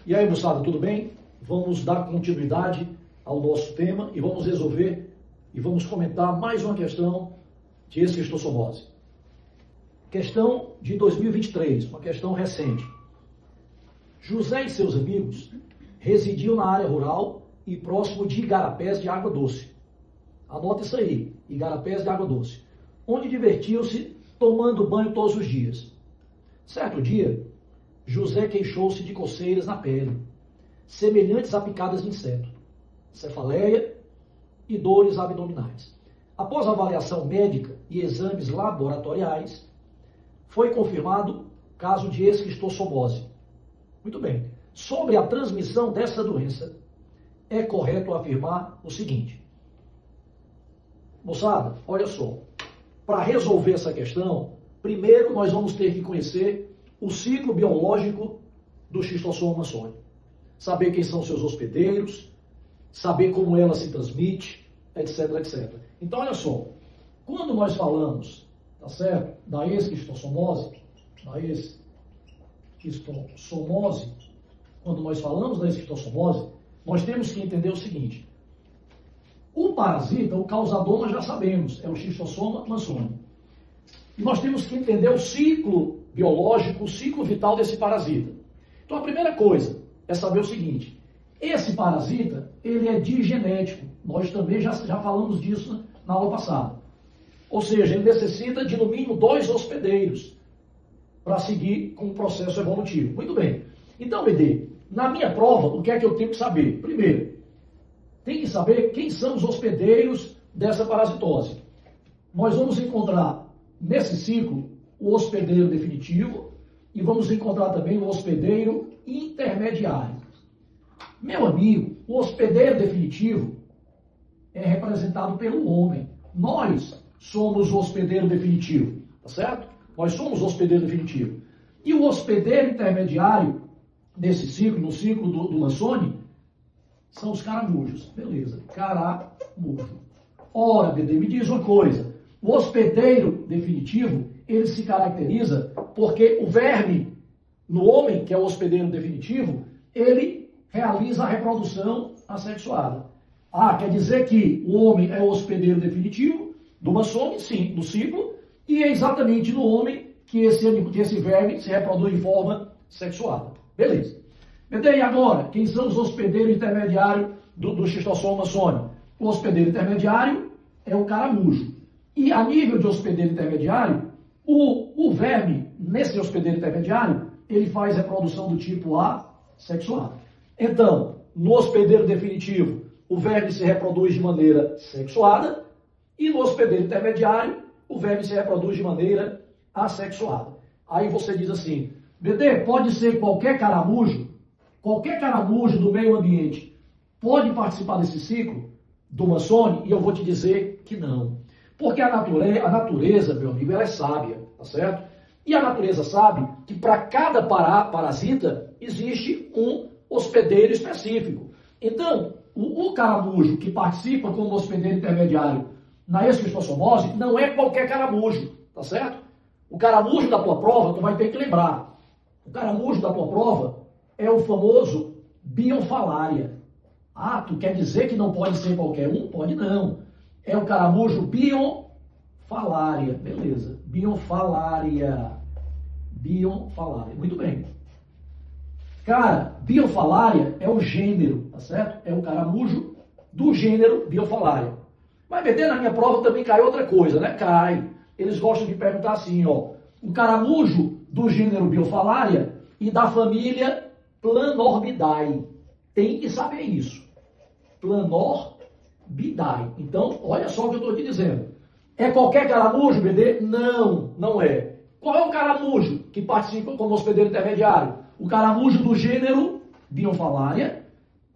E aí, moçada, tudo bem? Vamos dar continuidade ao nosso tema e vamos resolver e vamos comentar mais uma questão de esquistossomose. Questão de 2023, uma questão recente. José e seus amigos residiam na área rural e próximo de Igarapés de Água Doce. Anota isso aí, Igarapés de Água Doce, onde divertiam-se tomando banho todos os dias. Certo dia, José queixou-se de coceiras na pele, semelhantes a picadas de inseto, cefaleia e dores abdominais. Após avaliação médica e exames laboratoriais, foi confirmado caso de esquistossomose. Muito bem. Sobre a transmissão dessa doença, é correto afirmar o seguinte. Moçada, olha só. Para resolver essa questão, primeiro nós vamos ter que conhecer o ciclo biológico do Schistosoma mansoni. Saber quem são seus hospedeiros, saber como ela se transmite, etc, etc. Então, olha só. Quando nós falamos, tá certo, da esquistossomose, quando nós falamos da esquistossomose, nós temos que entender o seguinte. O parasita, o causador, nós já sabemos, é o Schistosoma mansoni. E nós temos que entender o ciclo biológico, o ciclo vital desse parasita. Então, a primeira coisa é saber o seguinte. Esse parasita, ele é digenético. Nós também já falamos disso na aula passada. Ou seja, ele necessita de, no mínimo, 2 hospedeiros para seguir com o processo evolutivo. Muito bem. Então, BD, na minha prova, o que é que eu tenho que saber? Primeiro, tem que saber quem são os hospedeiros dessa parasitose. Nós vamos encontrar, nesse ciclo, o hospedeiro definitivo e vamos encontrar também o hospedeiro intermediário. Meu amigo, o hospedeiro definitivo é representado pelo homem. Nós somos o hospedeiro definitivo, tá certo? Nós somos o hospedeiro definitivo. E o hospedeiro intermediário, nesse ciclo, no ciclo do mansoni, são os caramujos. Beleza, caramujo. Ora, BD, me diz uma coisa. O hospedeiro definitivo, ele se caracteriza porque o verme, no homem, que é o hospedeiro definitivo, ele realiza a reprodução assexuada. Ah, quer dizer que o homem é o hospedeiro definitivo do mansoni, sim, do ciclo, e é exatamente no homem que esse verme se reproduz de forma sexuada. Beleza. E agora, quem são os hospedeiros intermediários do Schistosoma mansoni? O hospedeiro intermediário é o caramujo. E a nível de hospedeiro intermediário, o verme, nesse hospedeiro intermediário, ele faz reprodução do tipo assexuada. Então, no hospedeiro definitivo, o verme se reproduz de maneira sexuada, e no hospedeiro intermediário, o verme se reproduz de maneira assexuada. Aí você diz assim, BD, pode ser qualquer caramujo do meio ambiente pode participar desse ciclo do mansoni? E eu vou te dizer que não. Porque a natureza, meu amigo, ela é sábia, tá certo? E a natureza sabe que para cada parasita existe um hospedeiro específico. Então, o caramujo que participa como hospedeiro intermediário na esquistossomose não é qualquer caramujo, tá certo? O caramujo da tua prova, tu vai ter que lembrar. O caramujo da tua prova é o famoso Bionfalaria. Ah, tu quer dizer que não pode ser qualquer um? Pode não. É o caramujo Bionfalaria. Beleza. Bionfalaria. Muito bem. Cara, Bionfalaria é o gênero, tá certo? É o caramujo do gênero Bionfalaria. Mas, BD, na minha prova também cai outra coisa, né? Cai. Eles gostam de perguntar assim, ó. O caramujo do gênero Bionfalaria e da família Planorbidae. Tem que saber isso. Planorbidae. Então, olha só o que eu estou te dizendo. É qualquer caramujo, BD? Não, não é. Qual é o caramujo que participa como hospedeiro intermediário? O caramujo do gênero Bionfalaria,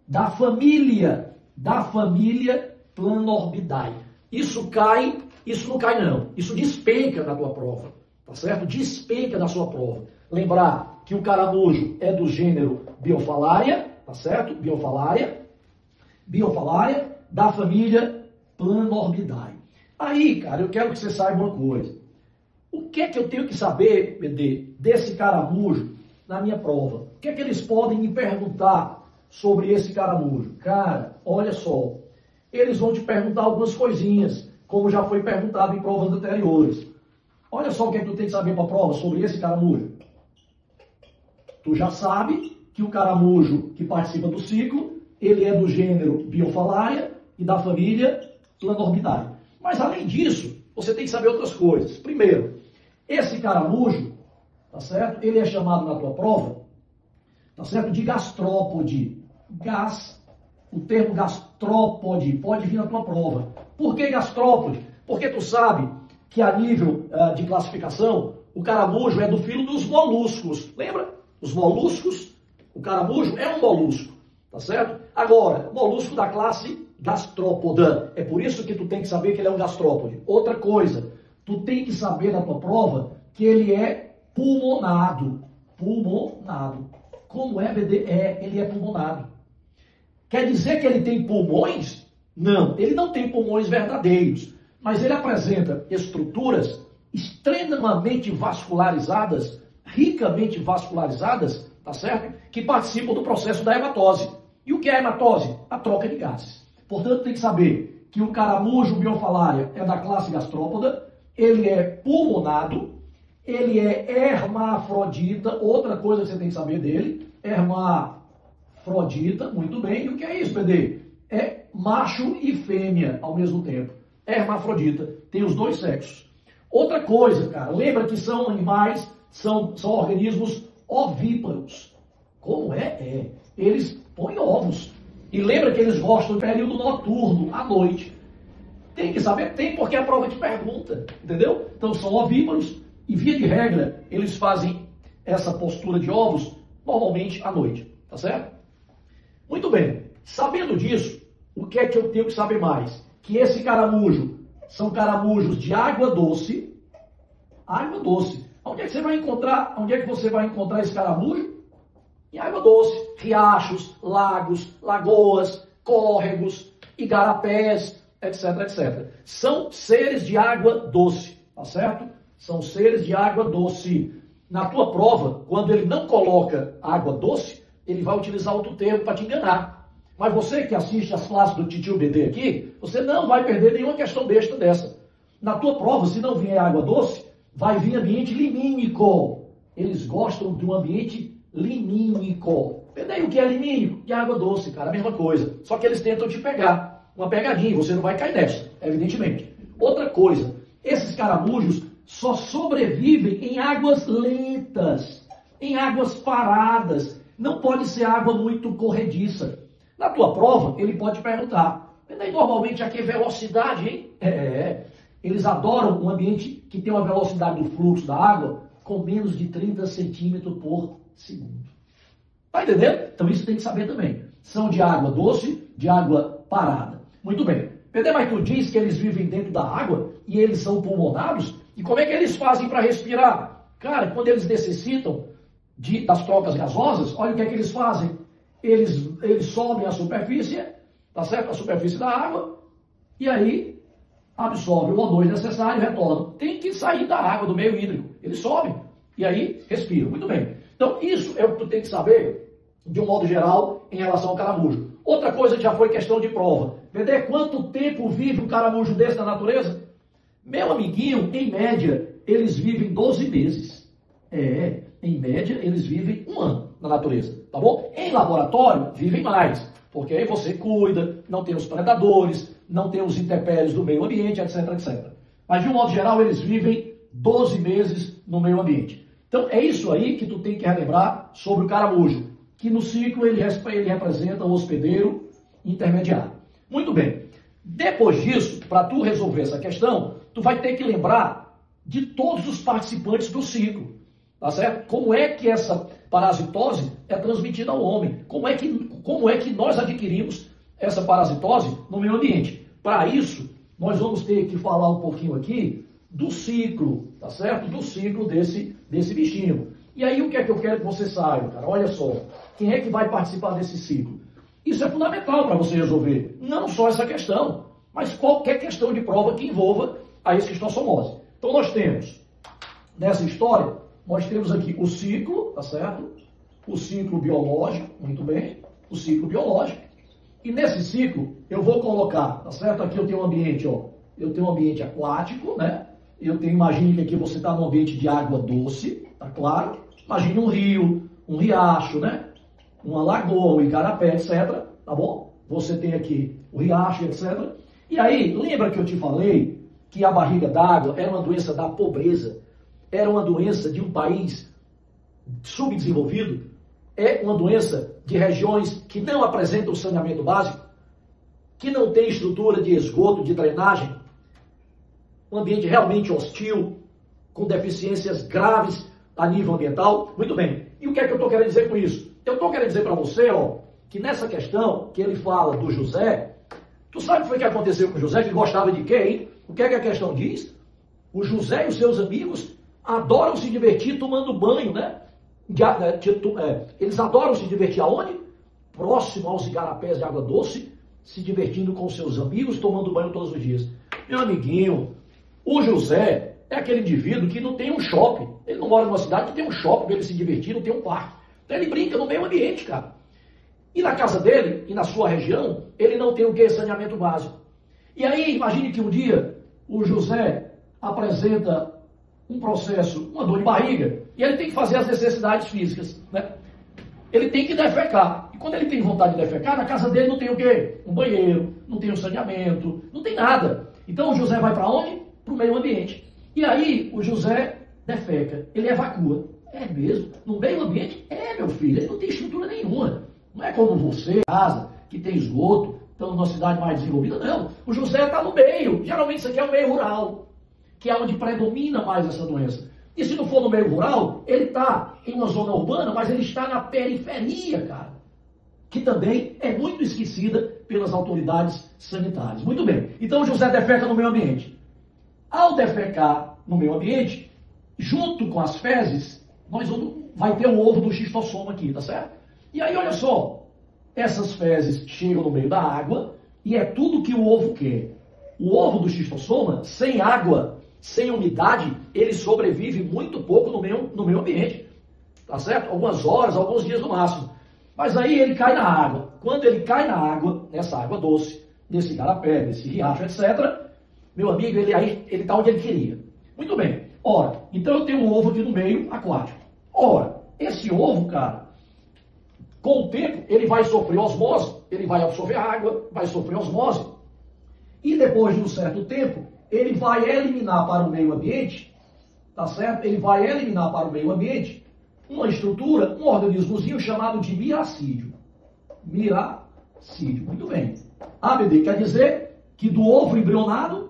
da família Planorbidae. Isso não cai não. Isso despenca na tua prova, tá certo? Despenca na sua prova. Lembrar que o caramujo é do gênero Bionfalaria, tá certo? Bionfalaria, da família Planorbidae. Aí, cara, eu quero que você saiba uma coisa. O que é que eu tenho que saber, BD, desse caramujo na minha prova? O que é que eles podem me perguntar sobre esse caramujo? Cara, olha só, eles vão te perguntar algumas coisinhas, como já foi perguntado em provas anteriores. Olha só o que é que tu tem que saber para a prova sobre esse caramujo. Tu já sabe que o caramujo que participa do ciclo, ele é do gênero Biofallaria e da família Planorbidae. Mas além disso, você tem que saber outras coisas. Primeiro, esse caramujo, tá certo? Ele é chamado na tua prova, tá certo? De gastrópode. O termo gastrópode pode vir na tua prova. Por que gastrópode? Porque tu sabe que a nível de classificação, o caramujo é do filo dos moluscos. Lembra? Os moluscos, o caramujo é um molusco, tá certo? Agora, molusco da classe gastrópoda. É por isso que tu tem que saber que ele é um gastrópode. Outra coisa, tu tem que saber na tua prova que ele é pulmonado. Pulmonado. Como é, BD? Ele é pulmonado. Quer dizer que ele tem pulmões? Não, ele não tem pulmões verdadeiros, mas ele apresenta estruturas extremamente vascularizadas, ricamente vascularizadas, tá certo? Que participam do processo da hematose. E o que é a hematose? A troca de gases. Portanto, tem que saber que o caramujo Biofallaria é da classe gastrópoda, ele é pulmonado, ele é hermafrodita, outra coisa que você tem que saber dele, hermafrodita, muito bem. E o que é isso, PD? É macho e fêmea ao mesmo tempo. Hermafrodita, tem os dois sexos. Outra coisa, cara, lembra que são animais, são organismos ovíparos. Como é? Eles põem ovos. E lembra que eles gostam do período noturno, à noite. Tem que saber, tem, porque a prova te pergunta, entendeu? Então são ovíparos e, via de regra, eles fazem essa postura de ovos normalmente à noite, tá certo? Muito bem, sabendo disso, o que é que eu tenho que saber mais? Que esse caramujo são caramujos de água doce. Água doce. Onde é que você vai encontrar? Onde é que você vai encontrar esse caramujo? Em água doce, riachos, lagos, lagoas, córregos, igarapés, etc, etc. São seres de água doce, tá certo? São seres de água doce. Na tua prova, quando ele não coloca água doce, ele vai utilizar outro termo para te enganar. Mas você que assiste as classes do Titio BD aqui, você não vai perder nenhuma questão besta dessa. Na tua prova, se não vier água doce, vai vir ambiente limínico. Eles gostam de um ambiente limínico. Entendeu o que é limínico? Que é água doce, cara, a mesma coisa. Só que eles tentam te pegar. Uma pegadinha, você não vai cair nessa, evidentemente. Outra coisa, esses caramujos só sobrevivem em águas lentas, em águas paradas. Não pode ser água muito corrediça. Na tua prova, ele pode perguntar, normalmente aqui é velocidade, hein? Eles adoram um ambiente que tem uma velocidade do fluxo da água com menos de 30 centímetros por segundo. Tá entendendo? Então isso tem que saber também. São de água doce, de água parada. Muito bem. Pedro, mas tu diz que eles vivem dentro da água e eles são pulmonados? E como é que eles fazem para respirar? Cara, quando eles necessitam das trocas gasosas, olha o que é que eles fazem. Eles sobem a superfície, tá certo? A superfície da água, e aí absorve o O2 necessário e retorna. Tem que sair da água, do meio hídrico. Eles sobem, e aí respiram. Muito bem. Então, isso é o que tu tem que saber, de um modo geral, em relação ao caramujo. Outra coisa que já foi questão de prova. Vê quanto tempo vive um caramujo desse na natureza? Meu amiguinho, em média, eles vivem 12 meses. Em média, eles vivem 1 ano na natureza, tá bom? Em laboratório, vivem mais, porque aí você cuida, não tem os predadores, não tem os intempéries do meio ambiente, etc, etc. Mas, de um modo geral, eles vivem 12 meses no meio ambiente. Então, é isso aí que tu tem que relembrar sobre o caramujo, que no ciclo ele representa o hospedeiro intermediário. Muito bem. Depois disso, para tu resolver essa questão, tu vai ter que lembrar de todos os participantes do ciclo. Tá certo? Como é que essa parasitose é transmitida ao homem? Como é que nós adquirimos essa parasitose no meio ambiente? Para isso, nós vamos ter que falar um pouquinho aqui do ciclo, tá certo? Do ciclo desse bichinho. E aí, o que é que eu quero que você saiba, cara? Olha só, quem é que vai participar desse ciclo? Isso é fundamental para você resolver. Não só essa questão, mas qualquer questão de prova que envolva a esquistossomose. Então, nós temos, nessa história, nós temos aqui o ciclo, tá certo? o ciclo biológico, muito bem, o ciclo biológico. E nesse ciclo eu vou colocar, tá certo? Aqui eu tenho um ambiente, ó, eu tenho um ambiente aquático, né? Imagine que aqui você está num ambiente de água doce, tá claro? Imagine um rio, um riacho, né? Uma lagoa, um igarapé, etc. Tá bom? Você tem aqui o riacho, etc. E aí, lembra que eu te falei que a barriga d'água era uma doença da pobreza? Era uma doença de um país subdesenvolvido? É uma doença de regiões que não apresentam saneamento básico? Que não tem estrutura de esgoto, de drenagem? Um ambiente realmente hostil, com deficiências graves a nível ambiental? Muito bem. E o que é que eu estou querendo dizer com isso? Eu estou querendo dizer para você, ó, que nessa questão que ele fala do José, tu sabe o que foi que aconteceu com o José, que gostava de quê, hein? O que é que a questão diz? O José e os seus amigos adoram se divertir tomando banho, né? Eles adoram se divertir aonde? Próximo aos igarapés de água doce, se divertindo com seus amigos, tomando banho todos os dias. Meu amiguinho, o José é aquele indivíduo que não tem um shopping. Ele não mora numa cidade que tem um shopping para ele se divertir, não tem um parque. Então ele brinca no meio ambiente, cara. E na casa dele, e na sua região, ele não tem o que? Saneamento básico. E aí, imagine que um dia o José apresenta um processo, uma dor de barriga, e ele tem que fazer as necessidades físicas, né? Ele tem que defecar. E quando ele tem vontade de defecar, na casa dele não tem o quê? Um banheiro, não tem um saneamento, não tem nada. Então o José vai para onde? Para o meio ambiente. E aí o José defeca, ele evacua. É mesmo? No meio ambiente? É, meu filho, ele não tem estrutura nenhuma. Não é como você, casa, que tem esgoto, estamos numa cidade mais desenvolvida, não. O José está no meio. Geralmente isso aqui é o meio rural, que é onde predomina mais essa doença. E se não for no meio rural, ele está em uma zona urbana, mas ele está na periferia, cara, que também é muito esquecida pelas autoridades sanitárias. Muito bem. Então o José defeca no meio ambiente. Ao defecar no meio ambiente, junto com as fezes, vai ter o ovo do xistossoma aqui, tá certo? E aí, olha só, essas fezes chegam no meio da água e é tudo que o ovo quer. O ovo do xistossoma, sem água, sem umidade, ele sobrevive muito pouco no meio ambiente, tá certo? Algumas horas, alguns dias no máximo. Mas aí ele cai na água. Quando ele cai na água, nessa água doce, nesse igarapé, nesse riacho, etc., meu amigo, ele está onde ele queria. Muito bem. Ora, então eu tenho um ovo aqui no meio aquático. Ora, esse ovo, cara, com o tempo, ele vai sofrer osmose, ele vai absorver água, vai sofrer osmose. E depois de um certo tempo, ele vai eliminar para o meio ambiente, tá certo? Ele vai eliminar para o meio ambiente uma estrutura, um organismozinho chamado de miracídio. Miracídio, muito bem. ABD quer dizer que do ovo embrionado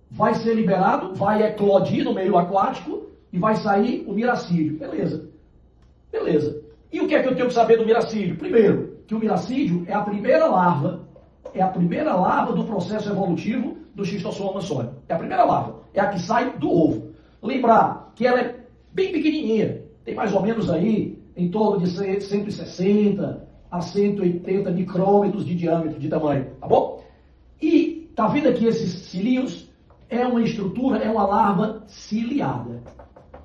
vai ser liberado, vai eclodir no meio aquático e vai sair o miracídio. Beleza. Beleza. E o que é que eu tenho que saber do miracídio? Primeiro, que o miracídio é a primeira larva do processo evolutivo do xistossoma mansóide. É a primeira larva, é a que sai do ovo. Lembrar que ela é bem pequenininha, tem mais ou menos aí em torno de 160 a 180 micrômetros de diâmetro, de tamanho, tá bom? E tá vendo aqui esses cilinhos? É uma estrutura, é uma larva ciliada.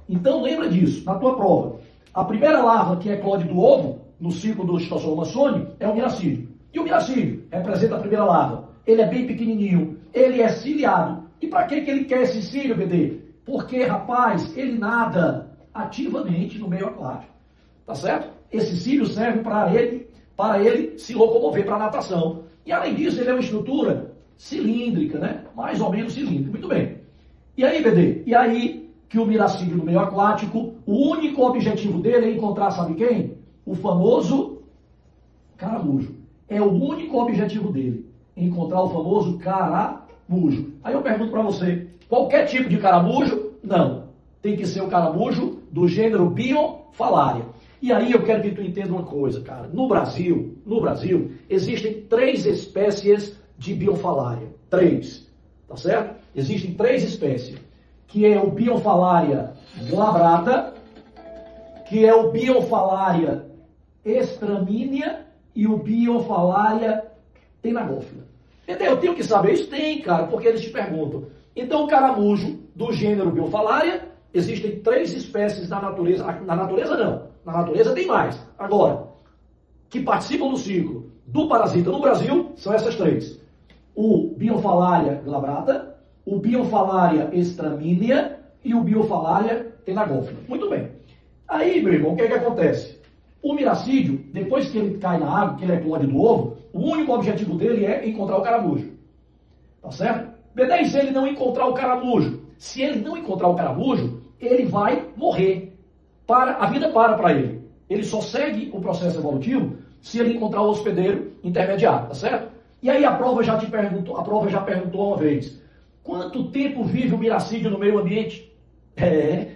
Então lembra disso, na tua prova. A primeira larva que eclode do ovo, no ciclo do xistossoma mansoni, é o miracídio. E o miracídio representa a primeira larva. Ele é bem pequenininho, ele é ciliado. E para que ele quer esse cílio, BD? Porque, rapaz, ele nada ativamente no meio aquático. Tá certo? Esse cílio serve para ele se locomover para a natação. E além disso, ele é uma estrutura cilíndrica, né? Mais ou menos cilíndrica. Muito bem. E aí, BD? E aí que o miracídio no meio aquático, o único objetivo dele é encontrar, sabe quem? O famoso caramujo. É o único objetivo dele. Encontrar o famoso caramujo. Aí eu pergunto para você, qualquer tipo de caramujo? Não. Tem que ser o caramujo do gênero Biofalaria. E aí eu quero que tu entenda uma coisa, cara. No Brasil, existem 3 espécies de Biofalaria. 3. Tá certo? Existem 3 espécies. Que é o Biofalaria glabrata, que é o Biofalaria estramínea e o Biofalaria tenagófila. Entendeu? Eu tenho que saber isso? Tem, cara, porque eles te perguntam. Então, o caramujo do gênero Biofalaria, existem 3 espécies na natureza. Na natureza, não. na natureza tem mais. Agora, que participam do ciclo do parasita no Brasil são essas três. O Biofalaria glabrata, o Biofalaria estramínea e o Biofalaria tenagófila. Muito bem. Aí, meu irmão, o que é que acontece? O miracídio, depois que ele cai na água, que ele eclode do ovo, o único objetivo dele é encontrar o caramujo. Tá certo? B10, se ele não encontrar o caramujo, se ele não encontrar o caramujo, ele vai morrer. A vida para ele. Ele só segue o processo evolutivo se ele encontrar o hospedeiro intermediário, tá certo? E aí a prova já perguntou uma vez, quanto tempo vive o miracídio no meio ambiente?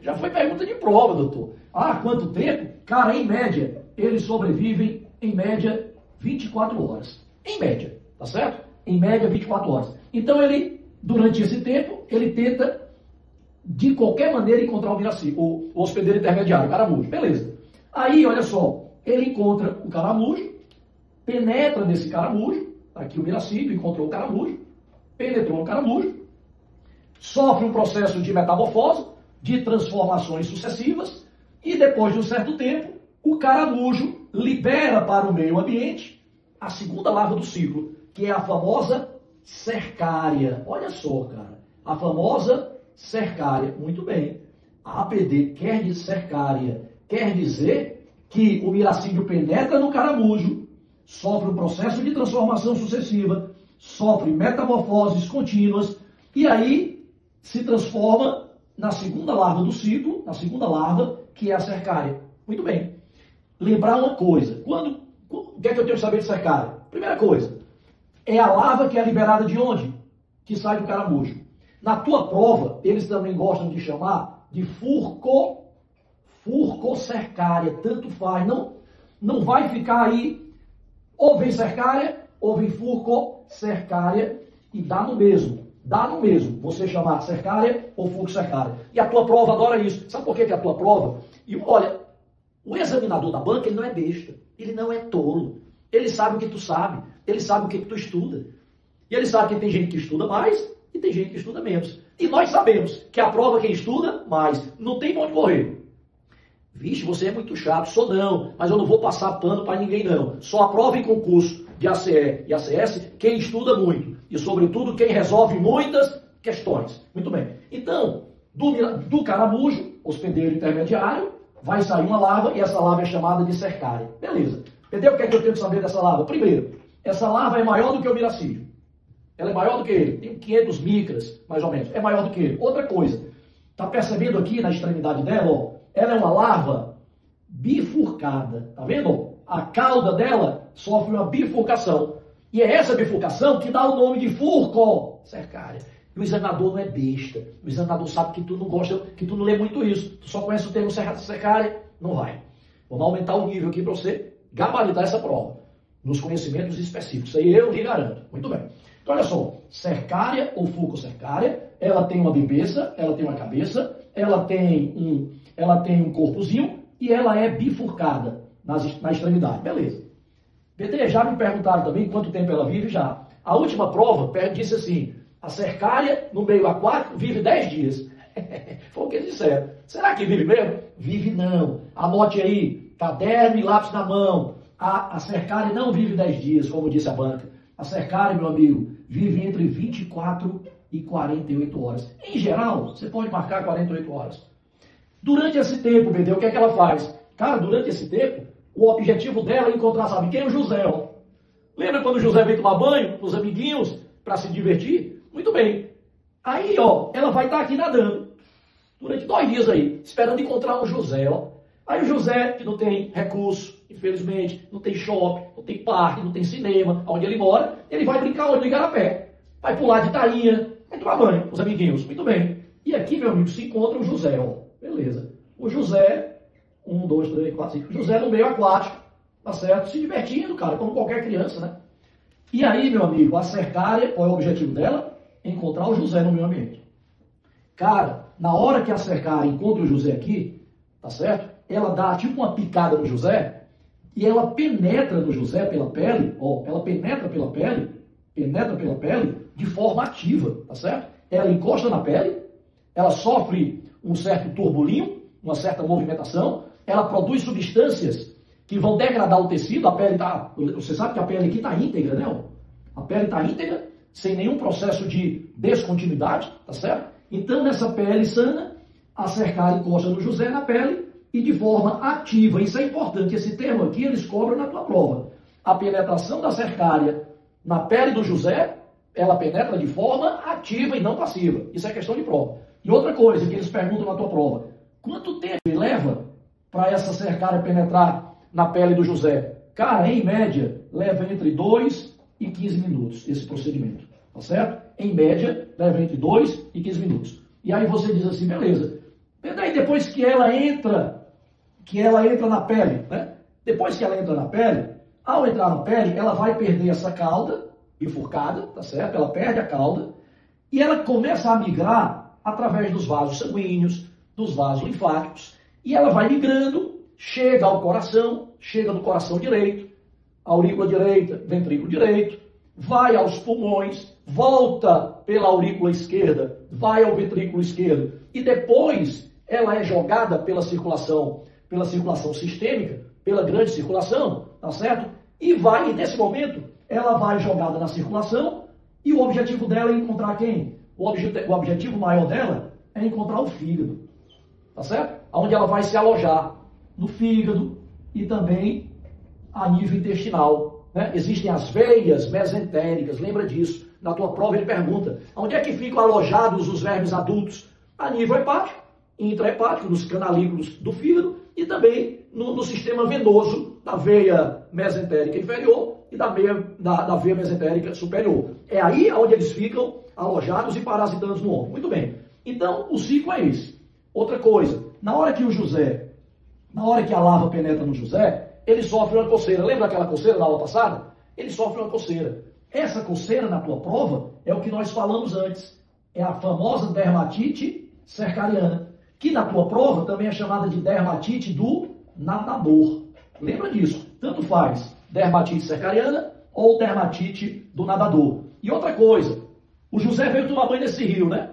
Já foi pergunta de prova, doutor. Quanto tempo? Cara, em média, eles sobrevivem, em média, 24 horas. Em média, tá certo? Em média, 24 horas. Então ele, durante esse tempo, ele tenta, de qualquer maneira, encontrar o miracídio, o hospedeiro intermediário, o caramujo. Beleza. Aí, olha só, ele encontra o caramujo, penetra nesse caramujo, aqui o miracídio, encontrou o caramujo, penetrou no caramujo, sofre um processo de metamorfose, de transformações sucessivas, e depois de um certo tempo, o caramujo libera para o meio ambiente a segunda larva do ciclo, que é a famosa cercária. Olha só, cara, a famosa cercária. Muito bem. A APD quer dizer cercária, quer dizer que o miracídio penetra no caramujo, sofre um processo de transformação sucessiva, sofre metamorfoses contínuas, e aí se transforma na segunda larva do ciclo, na segunda larva, que é a cercária. Muito bem. Lembrar uma coisa. O que é que eu tenho que saber de cercária? Primeira coisa, é a larva que é liberada de onde? Que sai do caramujo. Na tua prova, eles também gostam de chamar de furcocercária. Tanto faz. Não vai ficar aí, ou vem cercária, ou vem furcocercária, e dá no mesmo. Dá no mesmo você chamar cercária ou furcocercária. E a tua prova adora isso. Sabe por que a tua prova? E olha, o examinador da banca, ele não é besta. Ele não é tolo. Ele sabe o que tu sabe. Ele sabe o que tu estuda. E ele sabe que tem gente que estuda mais e tem gente que estuda menos. E nós sabemos que a prova quem estuda mais. Não tem pra onde correr. Vixe, você é muito chato. Sou não, mas eu não vou passar pano para ninguém não. Só aprova em concurso de ACE e ACS quem estuda muito. E, sobretudo, quem resolve muitas questões. Muito bem. Então, do caramujo, hospedeiro intermediário, vai sair uma larva e essa larva é chamada de cercária. Beleza. Entendeu o que é que eu tenho que saber dessa larva? Primeiro, essa larva é maior do que o miracídio. Ela é maior do que ele. Tem 500 micras, mais ou menos. É maior do que ele. Outra coisa. Está percebendo aqui na extremidade dela? Ó, ela é uma larva bifurcada. Tá vendo? A cauda dela sofre uma bifurcação. E é essa bifurcação que dá o nome de furcocercária. O examinador não é besta. O examinador sabe que tu não gosta, que tu não lê muito isso. Tu só conhece o termo cercária, não vai. Vamos aumentar o nível aqui para você gabaritar essa prova. Nos conhecimentos específicos. Isso aí eu lhe garanto. Muito bem. Então, olha só. Cercária ou furcocercária, ela tem uma bebeça, ela tem uma cabeça, ela tem um corpozinho e ela é bifurcada na extremidade. Beleza. PT, já me perguntaram também quanto tempo ela vive já. A última prova disse assim, a cercária no meio aquático vive 10 dias. Foi o que eles disseram. Será que vive mesmo? Vive não. Anote aí, caderno e lápis na mão. A cercária não vive 10 dias, como disse a banca. A cercária, meu amigo, vive entre 24 e 48 horas. Em geral, você pode marcar 48 horas. Durante esse tempo, BD, o que é que ela faz? Cara, durante esse tempo, o objetivo dela é encontrar, sabe quem? O José, ó. Lembra quando o José veio tomar banho com os amiguinhos para se divertir? Muito bem. Aí, ó, ela vai estar aqui nadando. Durante 2 dias aí, esperando encontrar um José, ó. Aí o José, que não tem recurso, infelizmente, não tem shopping, não tem parque, não tem cinema, onde ele mora, ele vai brincar onde? No Igarapé. Vai pular de tainha, vai tomar banho com os amiguinhos. Muito bem. E aqui, meu amigo, se encontra o José, ó. Beleza. O José... 1, 2, 3, 4, 5. José no meio aquático, tá certo? Se divertindo, cara, como qualquer criança, né? E aí, meu amigo, a cercária, qual é o objetivo dela? Encontrar o José no meio ambiente. Cara, na hora que a cercária encontra o José aqui, tá certo? Ela dá tipo uma picada no José e ela penetra no José pela pele, ó, ela penetra pela pele de forma ativa, tá certo? Ela encosta na pele, ela sofre um certo turbulinho, uma certa movimentação, ela produz substâncias que vão degradar o tecido, a pele está... Você sabe que a pele aqui está íntegra, né? A pele está íntegra, sem nenhum processo de descontinuidade, tá certo? Então, nessa pele sana, a cercária encosta no José na pele e de forma ativa. Isso é importante, esse termo aqui eles cobram na tua prova. A penetração da cercária na pele do José, ela penetra de forma ativa e não passiva. Isso é questão de prova. E outra coisa que eles perguntam na tua prova, quanto tempo leva para essa cercária penetrar na pele do José? Cara, em média, leva entre 2 e 15 minutos esse procedimento, tá certo? Em média, leva entre 2 e 15 minutos. E aí você diz assim, beleza, daí depois que ela entra na pele, né? Depois que ela entra na pele, ao entrar na pele, ela vai perder essa cauda bifurcada, tá certo? Ela perde a cauda e ela começa a migrar através dos vasos sanguíneos, dos vasos linfáticos, e ela vai migrando, chega ao coração, chega no coração direito, aurícula direita, ventrículo direito, vai aos pulmões, volta pela aurícula esquerda, vai ao ventrículo esquerdo, e depois ela é jogada pela circulação sistêmica, pela grande circulação, tá certo? E nesse momento, ela vai jogada na circulação, e o objetivo dela é encontrar quem? O objetivo maior dela é encontrar o fígado, tá certo? Onde ela vai se alojar, no fígado e também a nível intestinal, né? Existem as veias mesentéricas, lembra disso? Na tua prova ele pergunta, onde é que ficam alojados os vermes adultos? A nível hepático, intrahepático, nos canalículos do fígado e também no sistema venoso da veia mesentérica inferior e da veia mesentérica superior. É aí onde eles ficam alojados e parasitando no ombro. Muito bem. Então, o ciclo é esse. Outra coisa, na hora que a larva penetra no José, ele sofre uma coceira. Lembra aquela coceira da aula passada? Ele sofre uma coceira. Essa coceira na tua prova é o que nós falamos antes. É a famosa dermatite cercariana, que na tua prova também é chamada de dermatite do nadador. Lembra disso? Tanto faz dermatite cercariana ou dermatite do nadador. E outra coisa, o José veio tomar banho nesse rio, né?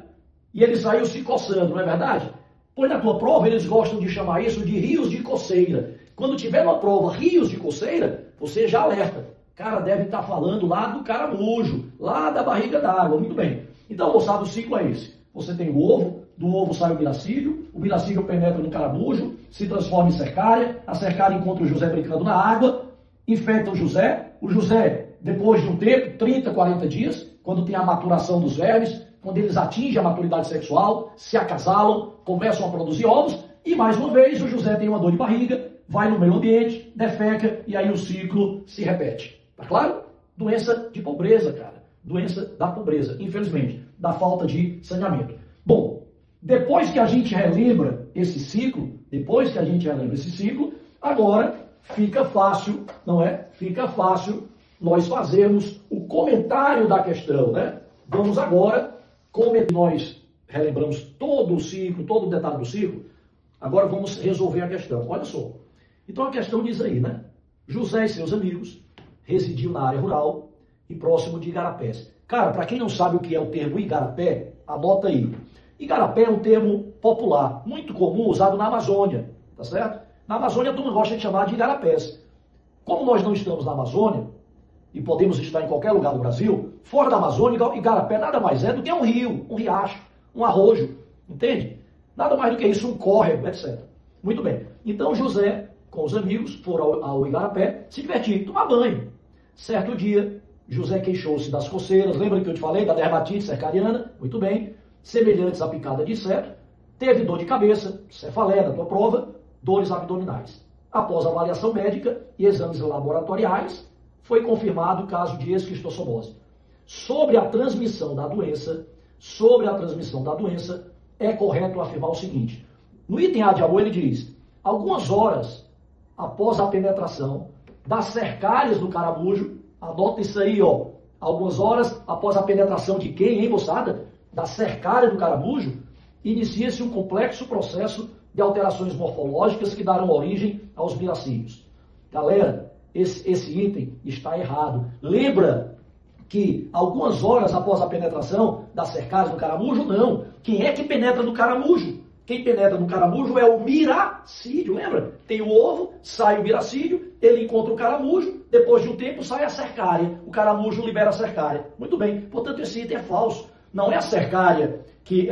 E ele saiu se coçando, não é verdade? Pois na tua prova eles gostam de chamar isso de rios de coceira. Quando tiver uma prova rios de coceira, você já alerta. Cara, deve estar falando lá do caramujo, lá da barriga d'água. Muito bem. Então, moçada, o ciclo é esse. Você tem o ovo, do ovo sai o miracílio penetra no caramujo, se transforma em cercária, a cercária encontra o José brincando na água, infecta o José, depois de um tempo, 30, 40 dias, quando tem a maturação dos vermes, quando eles atingem a maturidade sexual, se acasalam, começam a produzir ovos, e mais uma vez o José tem uma dor de barriga, vai no meio ambiente, defeca, e aí o ciclo se repete. Tá claro? Doença de pobreza, cara. Doença da pobreza, infelizmente, da falta de saneamento. Bom, depois que a gente relembra esse ciclo, agora fica fácil, não é? Fica fácil nós fazermos o comentário da questão, né? Vamos agora, como nós relembramos todo o ciclo, todo o detalhe do ciclo, agora vamos resolver a questão. Olha só. Então a questão diz aí, né? José e seus amigos residiam na área rural e próximo de igarapés. Cara, para quem não sabe o que é o termo igarapé, anota aí. Igarapé é um termo popular, muito comum, usado na Amazônia, tá certo? Na Amazônia, a turma gosta de chamar de igarapés. Como nós não estamos na Amazônia, e podemos estar em qualquer lugar do Brasil, fora da Amazônia, igarapé nada mais é do que um rio, um riacho, um arrojo, entende? Nada mais do que isso, um córrego, etc. Muito bem. Então, José, com os amigos, foram ao igarapé se divertir, tomar banho. Certo dia, José queixou-se das coceiras, lembra que eu te falei da dermatite cercariana? Muito bem. Semelhantes à picada de inseto, teve dor de cabeça, cefaleia da tua prova, dores abdominais. Após avaliação médica e exames laboratoriais, foi confirmado o caso de esquistossomose. Sobre a transmissão da doença, é correto afirmar o seguinte. No item A de A ele diz, algumas horas após a penetração das cercárias do caramujo, anota isso aí, ó, algumas horas após a penetração de quem, hein, moçada? Da cercária do caramujo, inicia-se um complexo processo de alterações morfológicas que darão origem aos miracílios. Galera, esse item está errado. Lembra que algumas horas após a penetração das cercárias do caramujo, não. Quem é que penetra no caramujo? quem penetra no caramujo é o miracídio, lembra? Tem o ovo, sai o miracídio, ele encontra o caramujo, depois de um tempo sai a cercária, o caramujo libera a cercária. Muito bem, portanto esse item é falso. Não é a cercária que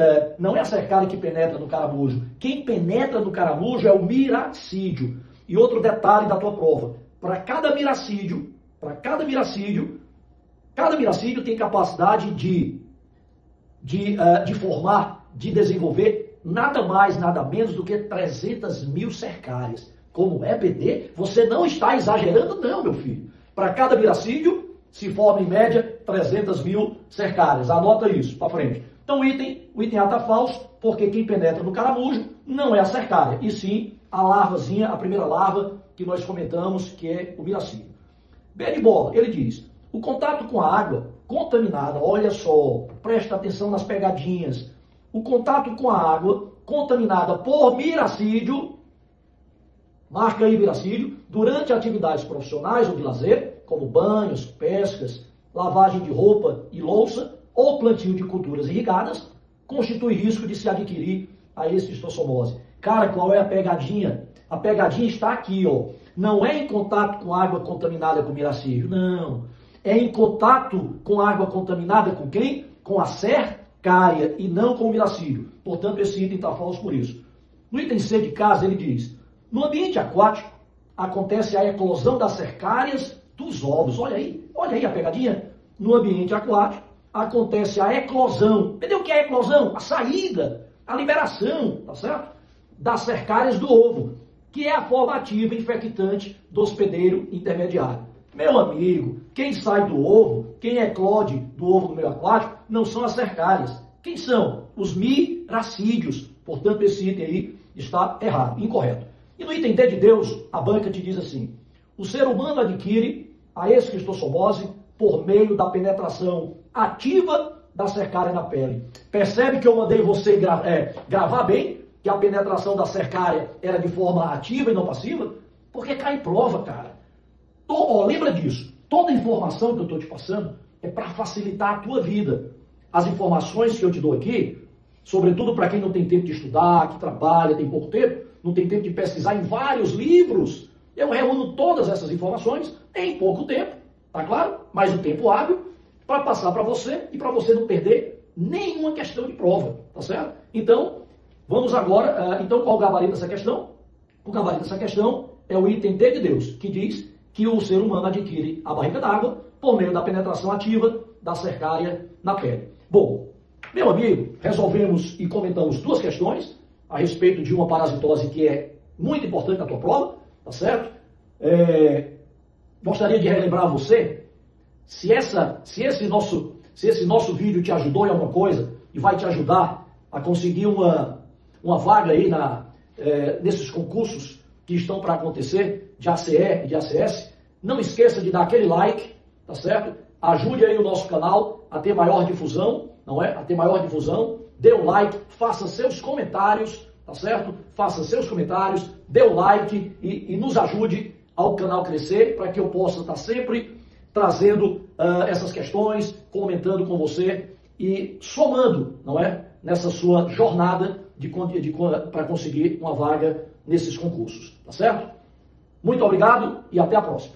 penetra no caramujo. Quem penetra no caramujo é o miracídio. E outro detalhe da tua prova, cada miracídio tem capacidade de formar, de desenvolver nada mais, nada menos do que 300 mil cercárias. Como é BD? Você não está exagerando não, meu filho. Para cada miracídio se forma em média 300 mil cercárias. Anota isso, para frente. Então o item A está falso, porque quem penetra no caramujo não é a cercária, e sim a larvazinha, a primeira larva que nós comentamos, que é o miracídio. B de bola, ele diz, o contato com a água contaminada, olha só, presta atenção nas pegadinhas, o contato com a água contaminada por miracídio, marca aí miracídio, durante atividades profissionais ou de lazer, como banhos, pescas, lavagem de roupa e louça, ou plantio de culturas irrigadas, constitui risco de se adquirir a esquistossomose. Cara, qual é a pegadinha? A pegadinha está aqui, ó. Não é em contato com água contaminada com miracídio, não. É em contato com água contaminada com quem? Com a cercária e não com o miracídio. Portanto, esse item está falso por isso. No item C de casa, ele diz, no ambiente aquático, acontece a eclosão das cercárias dos ovos. Olha aí a pegadinha. No ambiente aquático, acontece a eclosão. Entendeu o que é a eclosão? A saída, a liberação, tá certo? Das cercárias do ovo, que é a forma ativa infectante do hospedeiro intermediário. Meu amigo, quem sai do ovo, quem eclode do ovo no meio aquático, não são as cercárias. Quem são? Os miracídios. Portanto, esse item aí está errado, incorreto. E no item D de Deus, a banca te diz assim, o ser humano adquire a esquistossomose por meio da penetração ativa da cercária na pele. Percebe que eu mandei você gravar bem que a penetração da cercária era de forma ativa e não passiva? Porque cai em prova, cara. Lembra disso. Toda informação que eu estou te passando é para facilitar a tua vida. As informações que eu te dou aqui, sobretudo para quem não tem tempo de estudar, que trabalha, tem pouco tempo, não tem tempo de pesquisar em vários livros, eu reúno todas essas informações em pouco tempo, tá claro? Mais um tempo hábil, para passar para você e para você não perder nenhuma questão de prova, tá certo? Então, vamos agora, qual o gabarito dessa questão? O gabarito dessa questão é o item D de Deus, que diz que o ser humano adquire a barriga d'água por meio da penetração ativa da cercária na pele. Bom, meu amigo, resolvemos e comentamos duas questões a respeito de uma parasitose que é muito importante na tua prova, tá certo? Gostaria de relembrar a você, se esse nosso vídeo te ajudou em alguma coisa e vai te ajudar a conseguir uma vaga aí nesses concursos que estão para acontecer, de ACE e de ACS, não esqueça de dar aquele like, tá certo? Ajude aí o nosso canal a ter maior difusão, não é? A ter maior difusão, dê um like, faça seus comentários, tá certo? Faça seus comentários, dê um like e nos ajude ao canal crescer, para que eu possa estar sempre trazendo essas questões, comentando com você e somando, não é? Nessa sua jornada para conseguir uma vaga nesses concursos, tá certo? Muito obrigado e até a próxima.